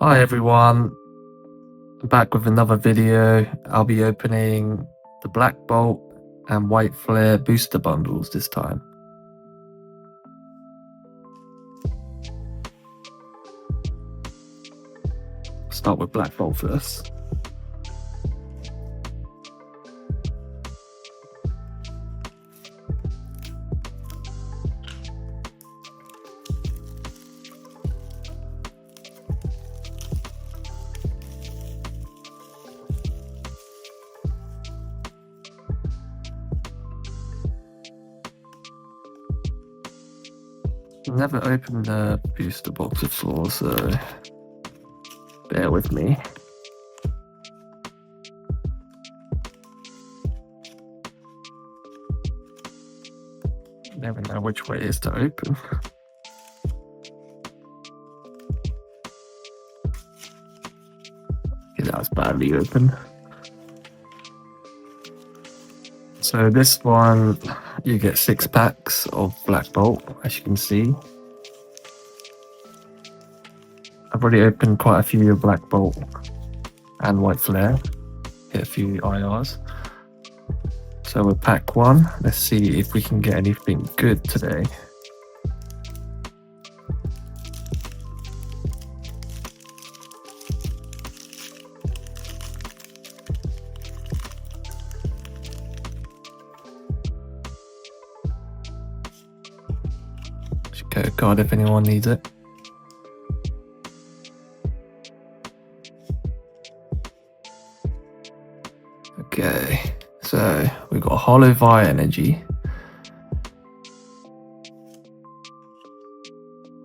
Hi everyone, back with another video. I'll be opening the Black Bolt and White Flare booster bundles this time. Start with Black Bolt first. Never opened the booster box before, so bear with me. Never know which way is to open. Okay, that was badly open. So this one, you get 6 packs of Black Bolt, as you can see. I've already opened quite a few Black Bolt and White Flare. Hit a few IRs. So with pack 1, let's see if we can get anything good today. Should get a card if anyone needs it. Okay, so we've got Hollow Fire Energy,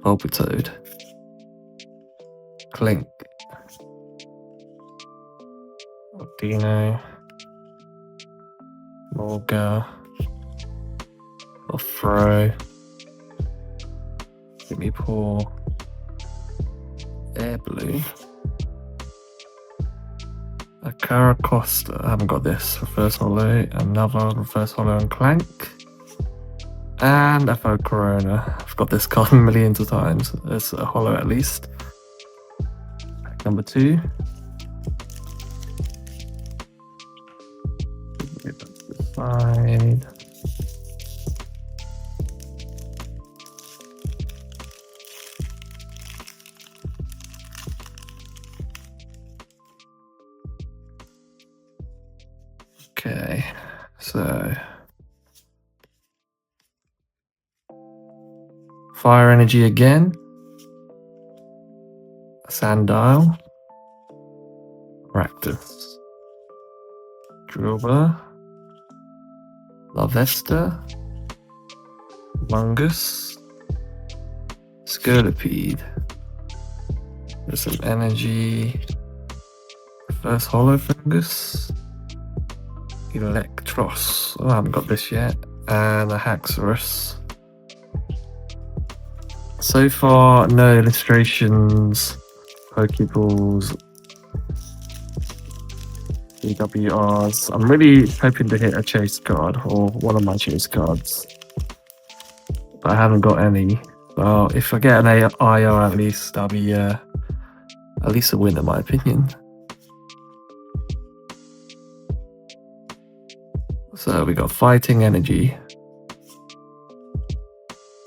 Bulbatoad, Clink, Dino, Morga, Throw, Gimme Paw, Air Blue, a Caracosta. I haven't got this. Reverse Hollow, another Reverse Hollow and Clank, and a Faux Corona. I've got this card millions of times. It's a hollow at least. Pack number 2. Get that to the side. Okay, so Fire Energy again, Sandile, Rakdos, Drillbur, Lavesta, Mungus, Scolipede. There's some energy, Reverse Hollow Fungus, Electros. Oh, I haven't got this yet, and a Haxorus. So far, no illustrations, Pokeballs, EWRs. I'm really hoping to hit a chase card or one of my chase cards, but I haven't got any. Well, if I get an IR at least, that'll be at least a win in my opinion. So we got Fighting Energy,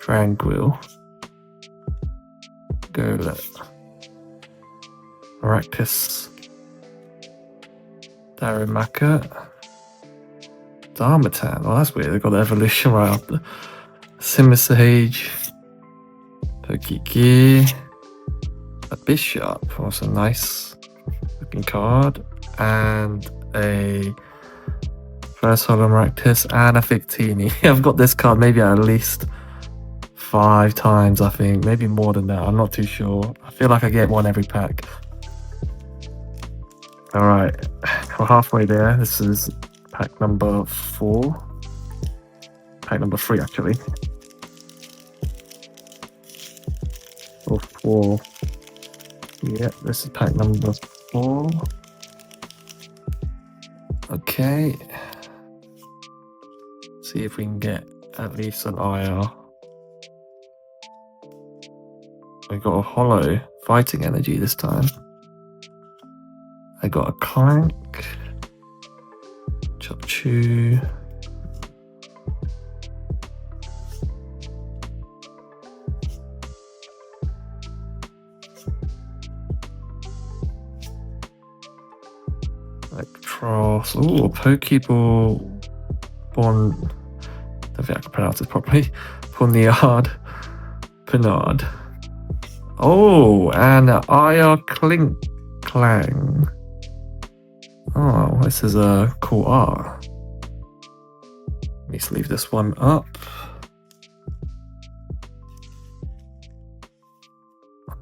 Tranquil, Golett, Maractus, Darumaka, Darmatan. Oh, that's weird. They got the evolution right after. Simisage, Pokiki, a Bishop. Also nice looking card, and a First Hollow Maractus and a Victini. I've got this card maybe at least 5 times, I think, maybe more than that. I'm not too sure. I feel like I get one every pack. All right, we're halfway there. This is pack number 4. Pack number 3, actually. Or 4. Yeah, this is pack number 4. Okay. See if we can get at least an IR. We got a hollow fighting energy this time. I got a Clank, Chopchu, Electros. Ooh, Pokeball. Bon. I don't think I can pronounce it properly. Poniard. Pinard. Oh, and Aya Clink Clang. Oh, this is a cool art. Let me sleeve this one up.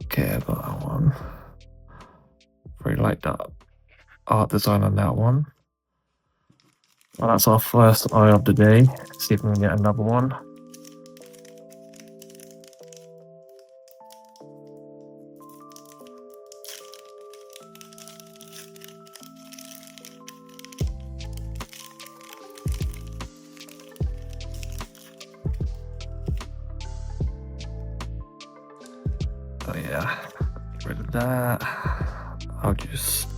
Okay, I got that one. Very like that art design on that one. Well, that's our first eye of the day. Let's see if we can get another one. Oh yeah, get rid of that. I'll just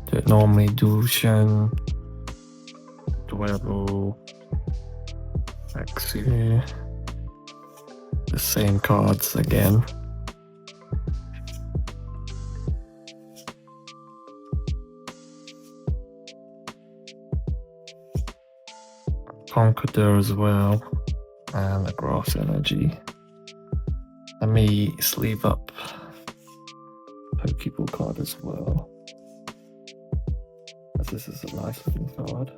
do it normally. Dushan, Dwebble, Axu. The same cards again. Conqueror as well, and the Grass Energy. Let me sleeve up Pokeball card as well, as this is a nice looking card.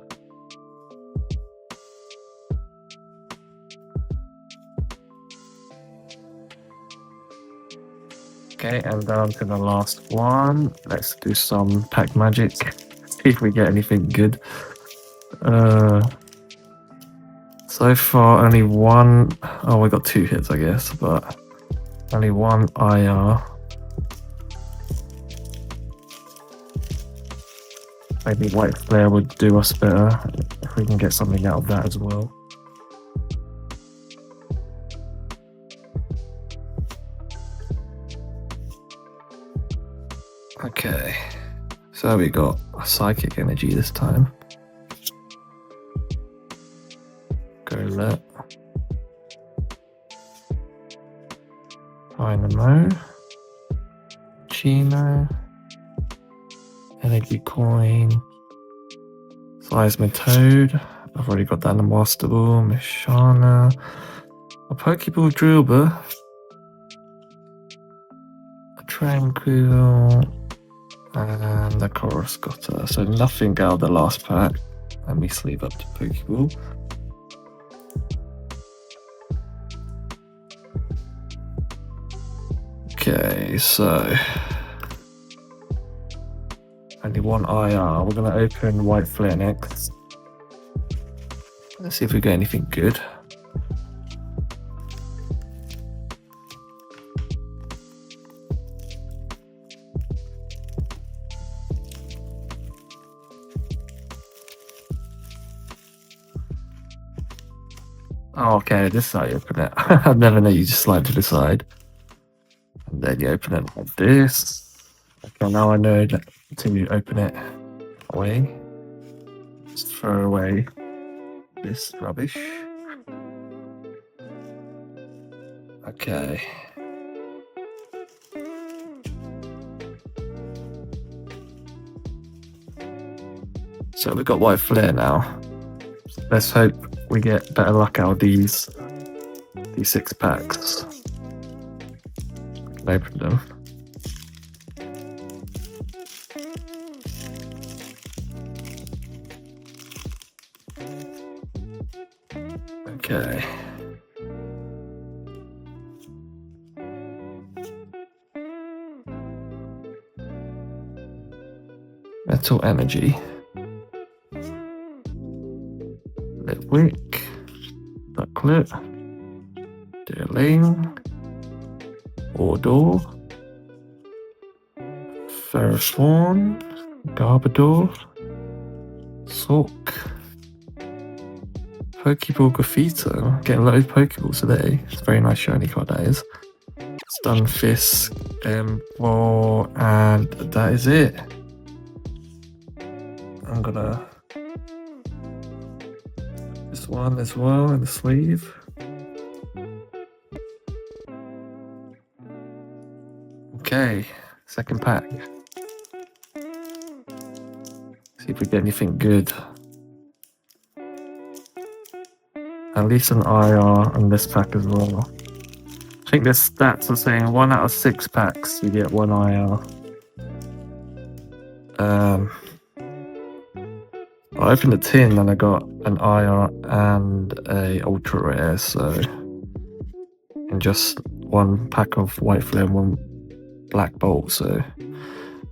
Okay, and down to the last one. Let's do some pack magic. See if we get anything good. So far only one. Oh, we got 2 hits, I guess, but only one IR. Maybe White Flare would do us better if we can get something out of that as well. Okay, so we got a Psychic Energy this time. Golett. Dynamo. Chino. Energy Coin. Seismitoad. I've already got that in the Master Ball. Mishana. A Pokeball Drillbur. A Tranquil. And the Coruscata. So nothing out of the last pack. Let me sleeve up the Pokeball. Okay, so only one IR. We're gonna open White Flare next. Let's see if we get anything good. Oh, okay, this is how you open it. I never know, you just slide to the side. And then you open it like this. Okay, now I know that to open it away. Just throw away this rubbish. Okay. So we've got White Flare now. Let's hope we get better luck out of these 6 packs. I can open them. Okay. Metal Energy. Litwick. Ducklet. Deerling. Ordor. Ferrothorn. Garbodor. Sork. Pokeball Graffito. Getting a lot of Pokeballs today. It's a very nice shiny card, that is. Stunfisk. M4, and that is it. I'm gonna this one as well in the sleeve. Okay, second pack. See if we get anything good. At least an IR on this pack as well. I think the stats are saying 1 out of 6 packs you get 1 IR. I opened the tin and I got an IR and a ultra rare, so in just one pack of white flame, one black bolt. So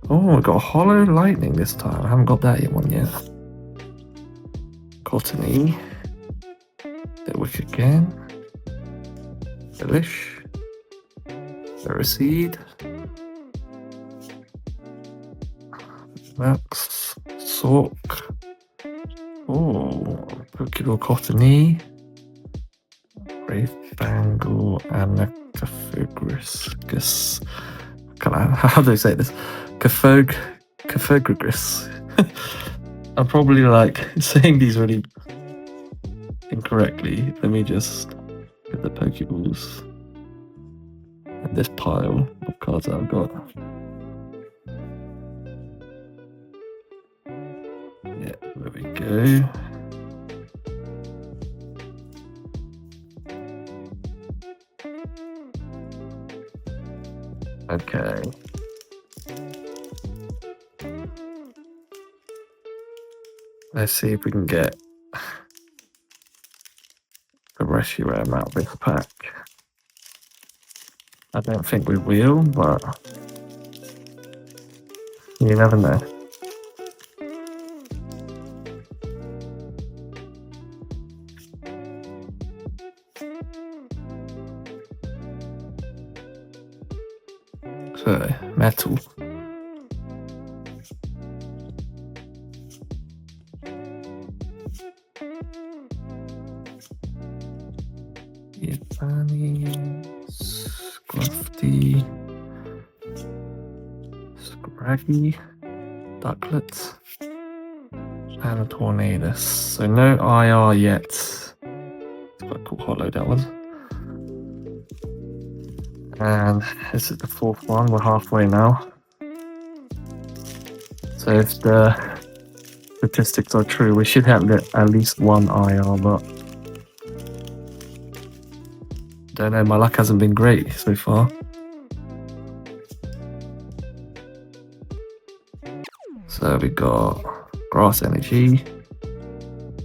oh, I got a hollow lightning this time. I haven't got that one yet. Cottony, Litwick again, Delish, Ferroseed, Max, Sork. Oh, Pokeball Cottony, Brave Bangle, and a Caphogris. How do I say this? Caphogris. I'm probably like saying these really incorrectly. Let me just get the Pokeballs in this pile of cards that I've got. Yeah, there we go. Okay. Let's see if we can get the Reshiram out of this pack. I don't think we will, but you never know. So, metal. Yvani, Scruffy, Scraggy, Ducklets, and a Tornadus. So no IR yet. It's quite cool hollow, that one. And this is the fourth one. We're halfway now. So if the statistics are true, we should have at least 1 IR, but don't know, my luck hasn't been great so far. So we got Grass Energy,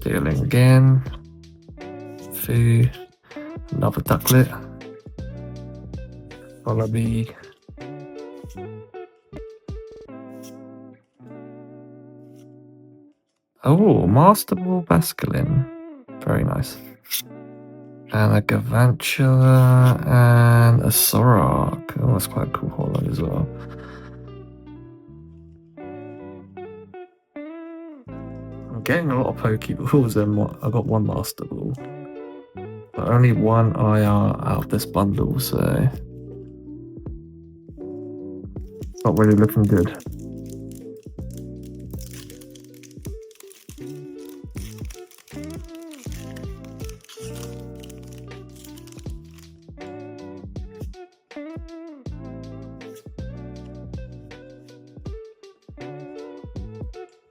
Dealing again, Foo, another Ducklet, Wallaby, oh, Master Ball Basculin, very nice. And a Gavantula and a Sorok. Oh, that's quite a cool hollow as well. I'm getting a lot of Pokeballs and I got 1 Master Ball. But only 1 IR out of this bundle, so it's not really looking good.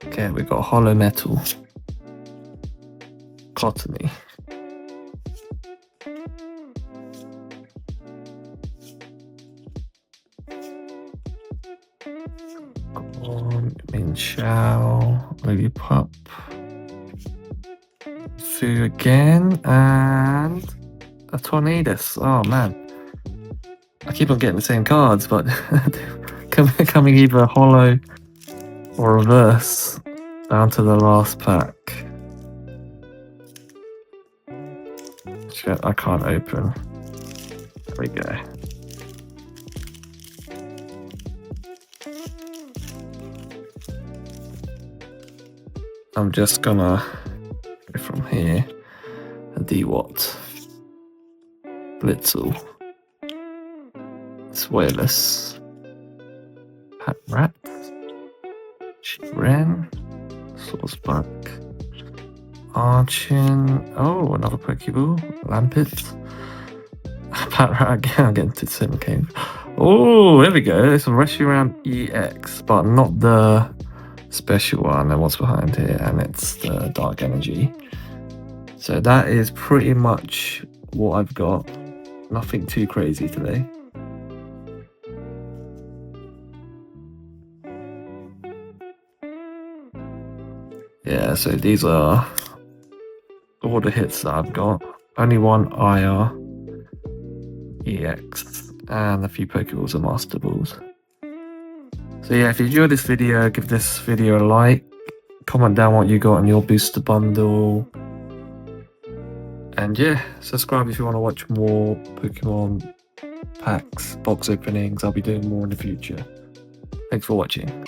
Okay, we got Hollow Metal, Cottony, Minchao, Lillipup, Foo again, and a Tornadus. Oh man, I keep on getting the same cards, but coming either hollow or reverse down to the last pack. Shit, I can't open. There we go. I'm just gonna go from here. A D-Watt, Blitzel, Swaleless, Patrat, Ren, Sourcebuck, Archin. Oh, another Pokeball. Lampit. Patrat again. I'm getting to Cave. Oh, there we go. It's a Reshiram EX, but not the special one. And what's behind here? And it's the Dark Energy. So that is pretty much what I've got. Nothing too crazy today. Yeah, so these are all the hits that I've got. Only one IR, EX, and a few Pokeballs and Master Balls. So yeah, if you enjoyed this video, give this video a like. Comment down what you got in your booster bundle. And yeah, subscribe if you want to watch more Pokemon packs, box openings. I'll be doing more in the future. Thanks for watching.